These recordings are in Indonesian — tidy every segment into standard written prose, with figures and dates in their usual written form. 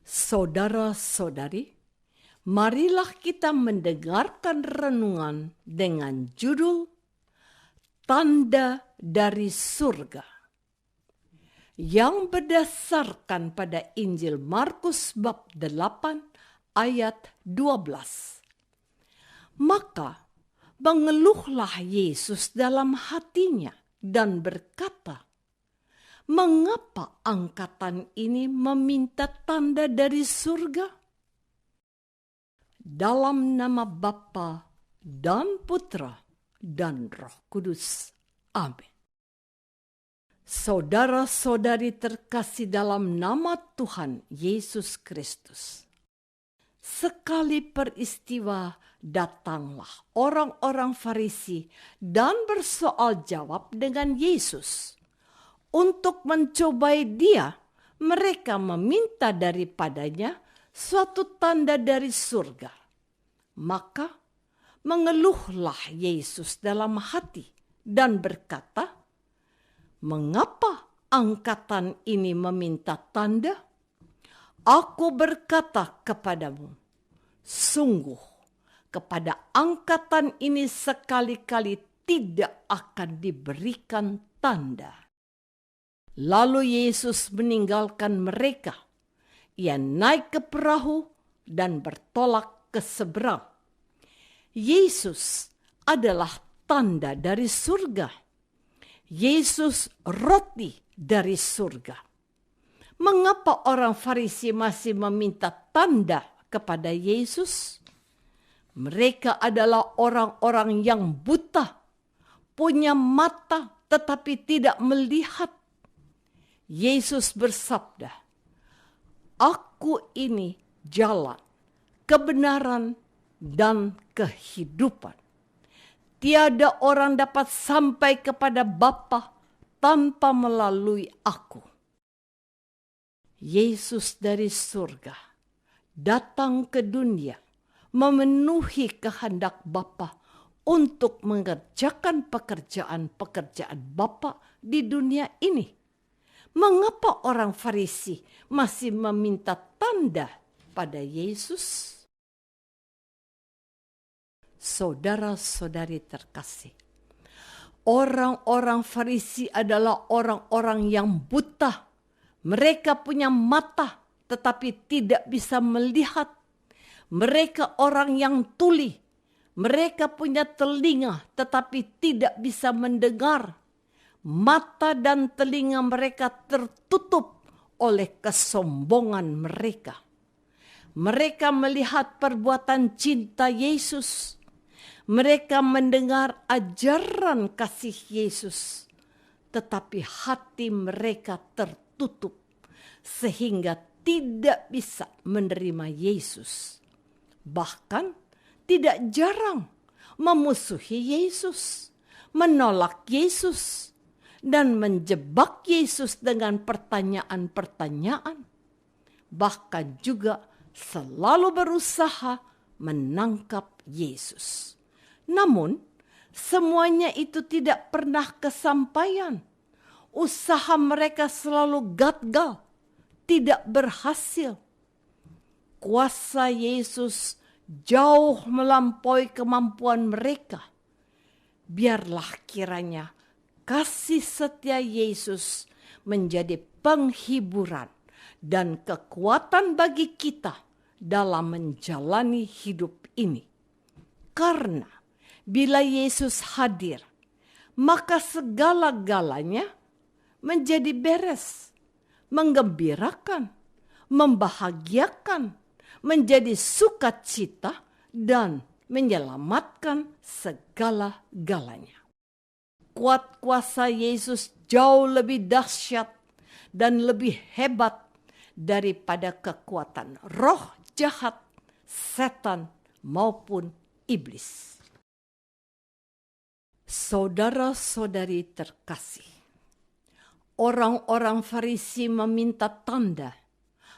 Saudara-saudari, marilah kita mendengarkan renungan dengan judul Tanda dari Surga, yang berdasarkan pada Injil Markus bab 8 ayat 12. Maka mengeluhlah Yesus dalam hatinya dan berkata, "Mengapa angkatan ini meminta tanda dari surga?" Dalam nama Bapa dan Putra dan Roh Kudus. Amin. Saudara-saudari terkasih dalam nama Tuhan Yesus Kristus. Sekali peristiwa datanglah orang-orang Farisi dan bersoal jawab dengan Yesus. Untuk mencobai dia, mereka meminta daripadanya suatu tanda dari surga. Maka mengeluhlah Yesus dalam hati dan berkata, "Mengapa angkatan ini meminta tanda? Aku berkata kepadamu, sungguh kepada angkatan ini sekali-kali tidak akan diberikan tanda." Lalu Yesus meninggalkan mereka. Ia naik ke perahu dan bertolak ke seberang. Yesus adalah tanda dari surga. Yesus roti dari surga. Mengapa orang Farisi masih meminta tanda kepada Yesus? Mereka adalah orang-orang yang buta, punya mata tetapi tidak melihat. Yesus bersabda, "Aku ini jalan, kebenaran, dan kehidupan. Tiada orang dapat sampai kepada Bapa tanpa melalui aku." Yesus dari surga datang ke dunia memenuhi kehendak Bapa untuk mengerjakan pekerjaan-pekerjaan Bapa di dunia ini. Mengapa orang Farisi masih meminta tanda pada Yesus? Saudara-saudari terkasih, orang-orang Farisi adalah orang-orang yang buta. Mereka punya mata tetapi tidak bisa melihat. Mereka orang yang tuli. Mereka punya telinga tetapi tidak bisa mendengar. Mata dan telinga mereka tertutup oleh kesombongan mereka. Mereka melihat perbuatan cinta Yesus. Mereka mendengar ajaran kasih Yesus. Tetapi hati mereka tertutup sehingga tidak bisa menerima Yesus. Bahkan tidak jarang memusuhi Yesus, menolak Yesus, dan menjebak Yesus dengan pertanyaan-pertanyaan. Bahkan juga selalu berusaha menangkap Yesus. Namun, semuanya itu tidak pernah kesampaian. Usaha mereka selalu gagal, tidak berhasil. Kuasa Yesus jauh melampaui kemampuan mereka. Biarlah kiranya kasih setia Yesus menjadi penghiburan dan kekuatan bagi kita dalam menjalani hidup ini. Karena bila Yesus hadir, maka segala-galanya menjadi beres, menggembirakan, membahagiakan, menjadi sukacita, dan menyelamatkan segala-galanya. Kuat kuasa Yesus jauh lebih dahsyat dan lebih hebat daripada kekuatan roh jahat, setan, maupun iblis. Saudara-saudari terkasih, orang-orang Farisi meminta tanda,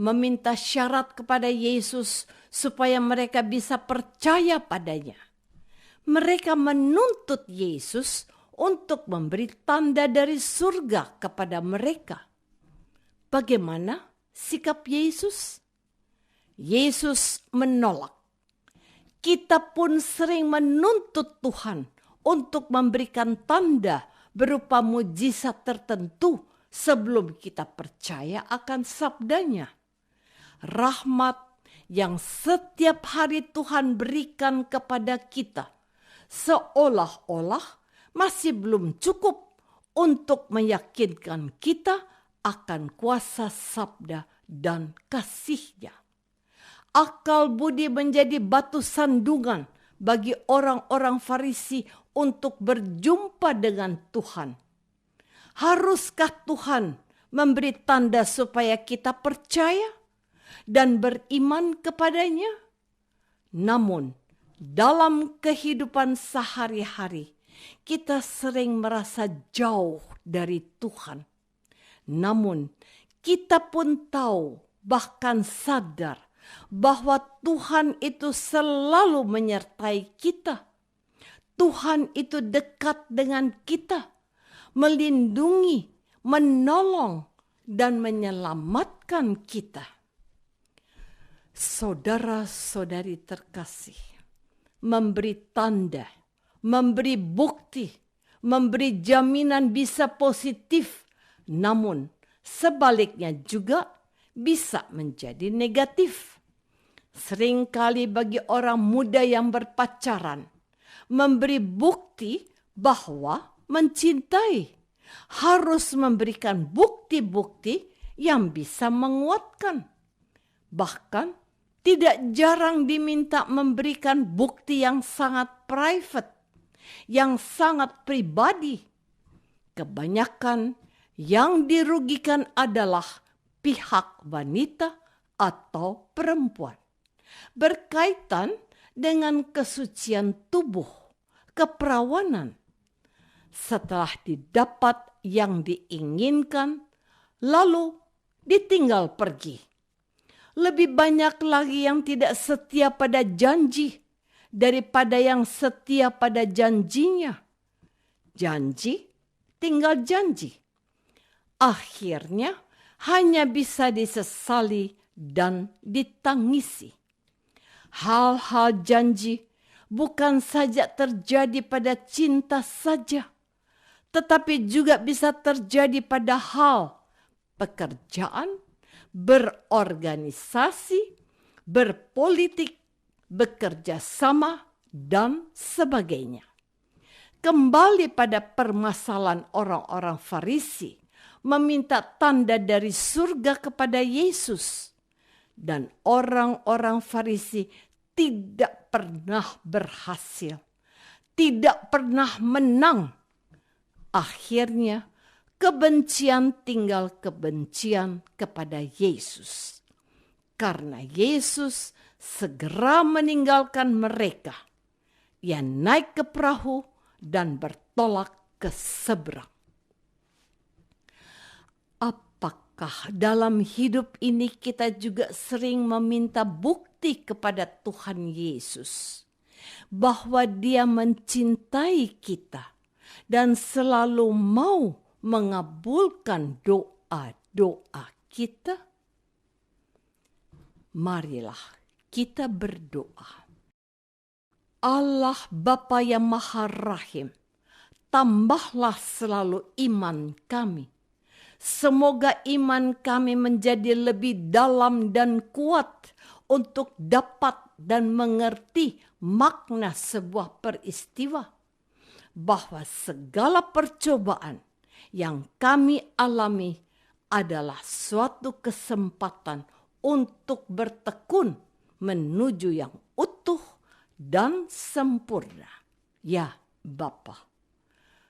meminta syarat kepada Yesus supaya mereka bisa percaya padanya. Mereka menuntut Yesus untuk memberi tanda dari surga kepada mereka. Bagaimana sikap Yesus? Yesus menolak. Kita pun sering menuntut Tuhan untuk memberikan tanda berupa mujizat tertentu sebelum kita percaya akan sabdanya. Rahmat yang setiap hari Tuhan berikan kepada kita seolah-olah masih belum cukup untuk meyakinkan kita akan kuasa sabda dan kasih-Nya. Akal budi menjadi batu sandungan bagi orang-orang Farisi untuk berjumpa dengan Tuhan. Haruskah Tuhan memberi tanda supaya kita percaya dan beriman kepadanya? Namun, dalam kehidupan sehari-hari, kita sering merasa jauh dari Tuhan. Namun, kita pun tahu, bahkan sadar, bahwa Tuhan itu selalu menyertai kita. Tuhan itu dekat dengan kita, melindungi, menolong, dan menyelamatkan kita. Saudara-saudari terkasih, memberi tanda, memberi bukti, memberi jaminan bisa positif, namun sebaliknya juga bisa menjadi negatif. Seringkali bagi orang muda yang berpacaran, memberi bukti bahwa mencintai harus memberikan bukti-bukti yang bisa menguatkan. Bahkan tidak jarang diminta memberikan bukti yang sangat private, yang sangat pribadi. Kebanyakan yang dirugikan adalah pihak wanita atau perempuan, berkaitan dengan kesucian tubuh, keperawanan. Setelah didapat yang diinginkan, lalu ditinggal pergi. Lebih banyak lagi yang tidak setia pada janji daripada yang setia pada janjinya. Janji tinggal janji. Akhirnya hanya bisa disesali dan ditangisi. Hal-hal janji bukan saja terjadi pada cinta saja, tetapi juga bisa terjadi pada hal pekerjaan, berorganisasi, berpolitik, bekerja sama, dan sebagainya. Kembali pada permasalahan orang-orang Farisi meminta tanda dari surga kepada Yesus, dan orang-orang Farisi tidak pernah berhasil, tidak pernah menang. Akhirnya kebencian tinggal kebencian kepada Yesus. Karena Yesus segera meninggalkan mereka. Ia naik ke perahu dan bertolak ke seberang. Apakah dalam hidup ini kita juga sering meminta bukti kepada Tuhan Yesus bahwa Dia mencintai kita dan selalu mau mengabulkan doa-doa kita? Marilah kita berdoa. Allah Bapa yang Maha Rahim, tambahlah selalu iman kami. Semoga iman kami menjadi lebih dalam dan kuat untuk dapat dan mengerti makna sebuah peristiwa, bahwa segala percobaan yang kami alami adalah suatu kesempatan untuk bertekun menuju yang utuh dan sempurna. Ya Bapa,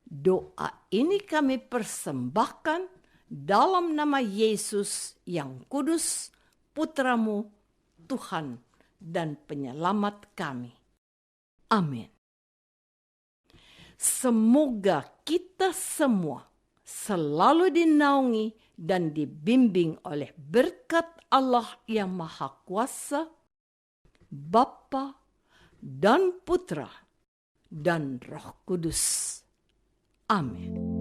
doa ini kami persembahkan dalam nama Yesus yang kudus, Putramu, Tuhan dan Penyelamat kami. Amin. Semoga kita semua selalu dinaungi dan dibimbing oleh berkat Allah yang Maha Kuasa, Bapa dan Putra dan Roh Kudus. Amin.